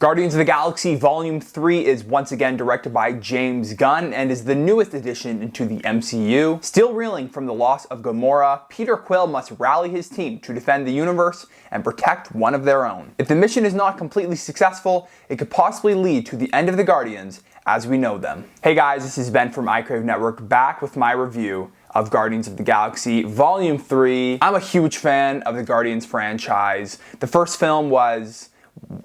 Guardians of the Galaxy Volume 3 is once again directed by James Gunn and is the newest addition into the MCU. Still reeling from the loss of Gamora, Peter Quill must rally his team to defend the universe and protect one of their own. If the mission is not completely successful, it could possibly lead to the end of the Guardians as we know them. Hey guys, this is Ben from iCrave Network, back with my review of Guardians of the Galaxy Volume 3. I'm a huge fan of the Guardians franchise. The first film was,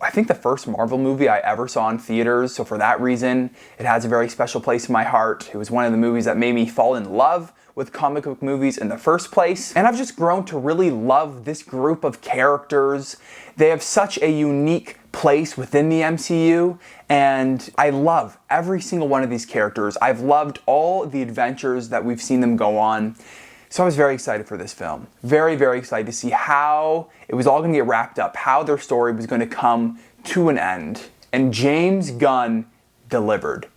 I think, the first Marvel movie I ever saw in theaters, so for that reason, it has a very special place in my heart. It was one of the movies that made me fall in love with comic book movies in the first place, and I've just grown to really love this group of characters. They have such a unique place within the MCU, and I love every single one of these characters. I've loved all the adventures that we've seen them go on. So I was very excited for this film. Very, very excited to see how it was all going to get wrapped up, how their story was going to come to an end. And James Gunn delivered.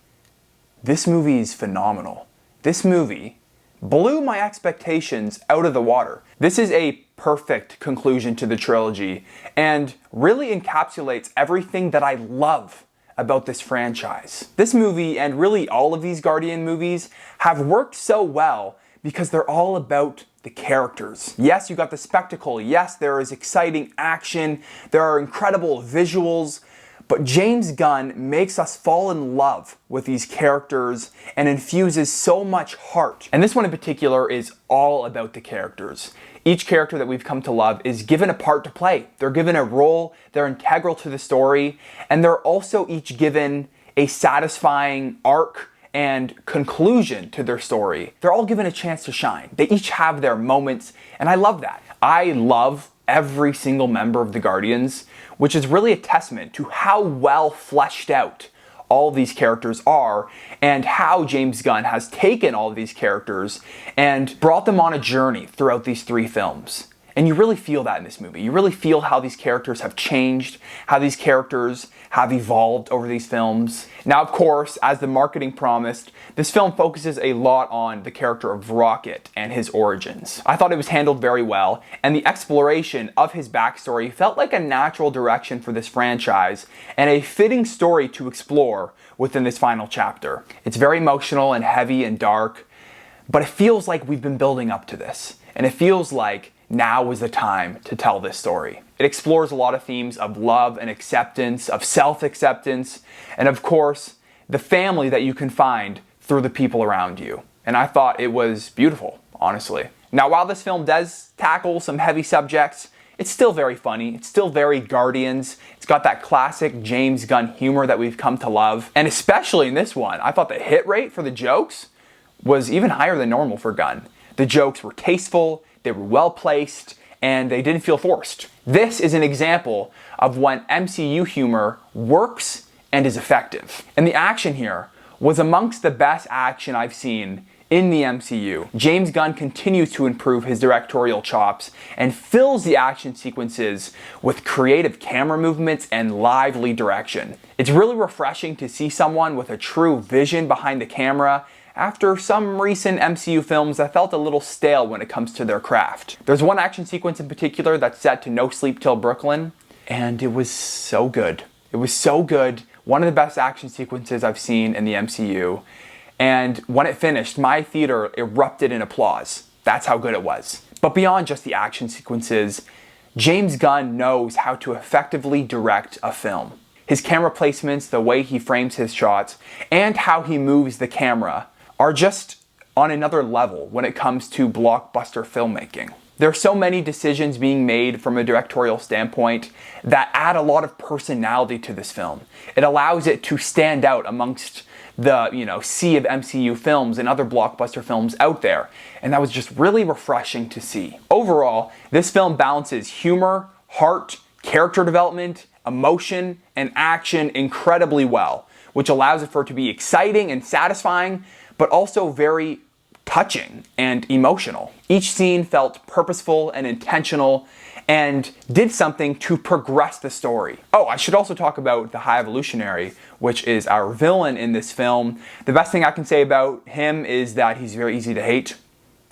This movie is phenomenal. This movie blew my expectations out of the water. This is a perfect conclusion to the trilogy and really encapsulates everything that I love about this franchise. This movie, and really all of these Guardian movies, have worked so well because they're all about the characters. Yes, you got the spectacle. Yes, there is exciting action. There are incredible visuals. But James Gunn makes us fall in love with these characters and infuses so much heart. And this one in particular is all about the characters. Each character that we've come to love is given a part to play. They're given a role, they're integral to the story, and they're also each given a satisfying arc and conclusion to their story. They're all given a chance to shine. They each have their moments, and I love that. I love every single member of the Guardians, which is really a testament to how well fleshed out all of these characters are and how James Gunn has taken all of these characters and brought them on a journey throughout these three films. And you really feel that in this movie. You really feel how these characters have changed, how these characters have evolved over these films. Now, of course, as the marketing promised, this film focuses a lot on the character of Rocket and his origins. I thought it was handled very well, and the exploration of his backstory felt like a natural direction for this franchise and a fitting story to explore within this final chapter. It's very emotional and heavy and dark, but it feels like we've been building up to this, and it feels like now is the time to tell this story. It explores a lot of themes of love and acceptance, of self-acceptance, and of course, the family that you can find through the people around you. And I thought it was beautiful, honestly. Now, while this film does tackle some heavy subjects, it's still very funny. It's still very Guardians. It's got that classic James Gunn humor that we've come to love. And especially in this one, I thought the hit rate for the jokes was even higher than normal for Gunn. The jokes were tasteful, they were well placed, and they didn't feel forced. This is an example of when MCU humor works and is effective. And the action here was amongst the best action I've seen in the MCU. James Gunn continues to improve his directorial chops and fills the action sequences with creative camera movements and lively direction. It's really refreshing to see someone with a true vision behind the camera after some recent MCU films that felt a little stale when it comes to their craft. There's one action sequence in particular that's set to No Sleep Till Brooklyn, and it was so good. It was so good. One of the best action sequences I've seen in the MCU. And when it finished, my theater erupted in applause. That's how good it was. But beyond just the action sequences, James Gunn knows how to effectively direct a film. His camera placements, the way he frames his shots, and how he moves the camera are just on another level when it comes to blockbuster filmmaking. There are so many decisions being made from a directorial standpoint that add a lot of personality to this film. It allows it to stand out amongst the, sea of MCU films and other blockbuster films out there. And that was just really refreshing to see. Overall, this film balances humor, heart, character development, emotion, and action incredibly well, which allows it for it to be exciting and satisfying, but also very touching and emotional. Each scene felt purposeful and intentional and did something to progress the story. Oh, I should also talk about the High Evolutionary, which is our villain in this film. The best thing I can say about him is that he's very easy to hate.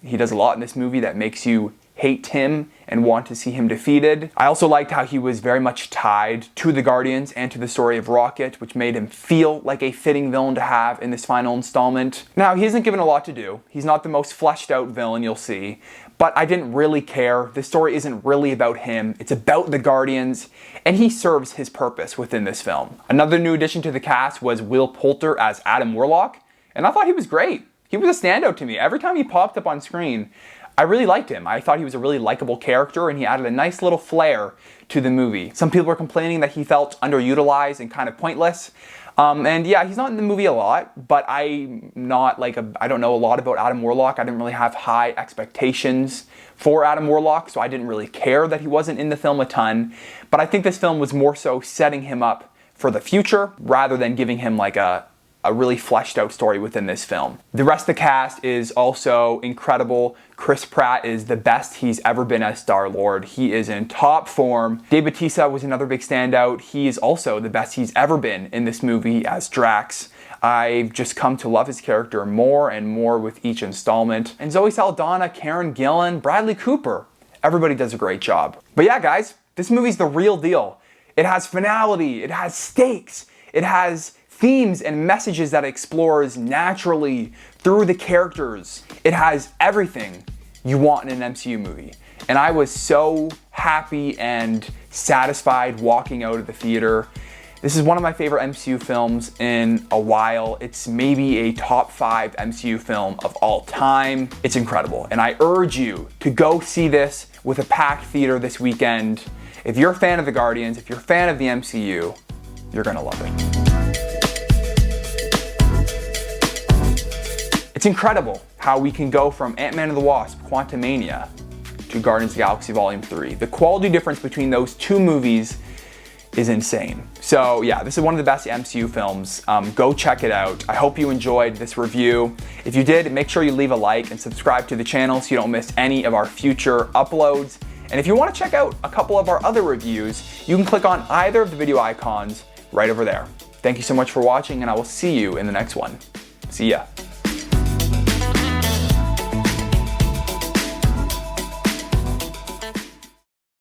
He does a lot in this movie that makes you hate hate him and want to see him defeated. I also liked how he was very much tied to the Guardians and to the story of Rocket, which made him feel like a fitting villain to have in this final installment. Now, he isn't given a lot to do. He's not the most fleshed out villain you'll see, but I didn't really care. The story isn't really about him. It's about the Guardians, and he serves his purpose within this film. Another new addition to the cast was Will Poulter as Adam Warlock, and I thought he was great. He was a standout to me. Every time he popped up on screen, I really liked him. I thought he was a really likable character, and he added a nice little flair to the movie. Some people were complaining that he felt underutilized and kind of pointless. And yeah, he's not in the movie a lot, but I'm not like I don't know a lot about Adam Warlock. I didn't really have high expectations for Adam Warlock, so I didn't really care that he wasn't in the film a ton. But I think this film was more so setting him up for the future rather than giving him like a really fleshed out story within this film. The rest of the cast is also incredible. Chris Pratt is the best he's ever been as Star-Lord. He is in top form. Dave Bautista was another big standout. He is also the best he's ever been in this movie as Drax. I've just come to love his character more and more with each installment. And Zoe Saldana, Karen Gillan, Bradley Cooper. Everybody does a great job. But yeah, guys, this movie's the real deal. It has finality, it has stakes, it has themes and messages that it explores naturally through the characters. It has everything you want in an MCU movie. And I was so happy and satisfied walking out of the theater. This is one of my favorite MCU films in a while. It's maybe a top 5 MCU film of all time. It's incredible. And I urge you to go see this with a packed theater this weekend. If you're a fan of the Guardians, if you're a fan of the MCU, you're gonna love it. It's incredible how we can go from Ant-Man and the Wasp, Quantumania, to Guardians of the Galaxy Volume 3. The quality difference between those two movies is insane. So yeah, this is one of the best MCU films. Go check it out. I hope you enjoyed this review. If you did, make sure you leave a like and subscribe to the channel so you don't miss any of our future uploads. And if you want to check out a couple of our other reviews, you can click on either of the video icons right over there. Thank you so much for watching, and I will see you in the next one. See ya.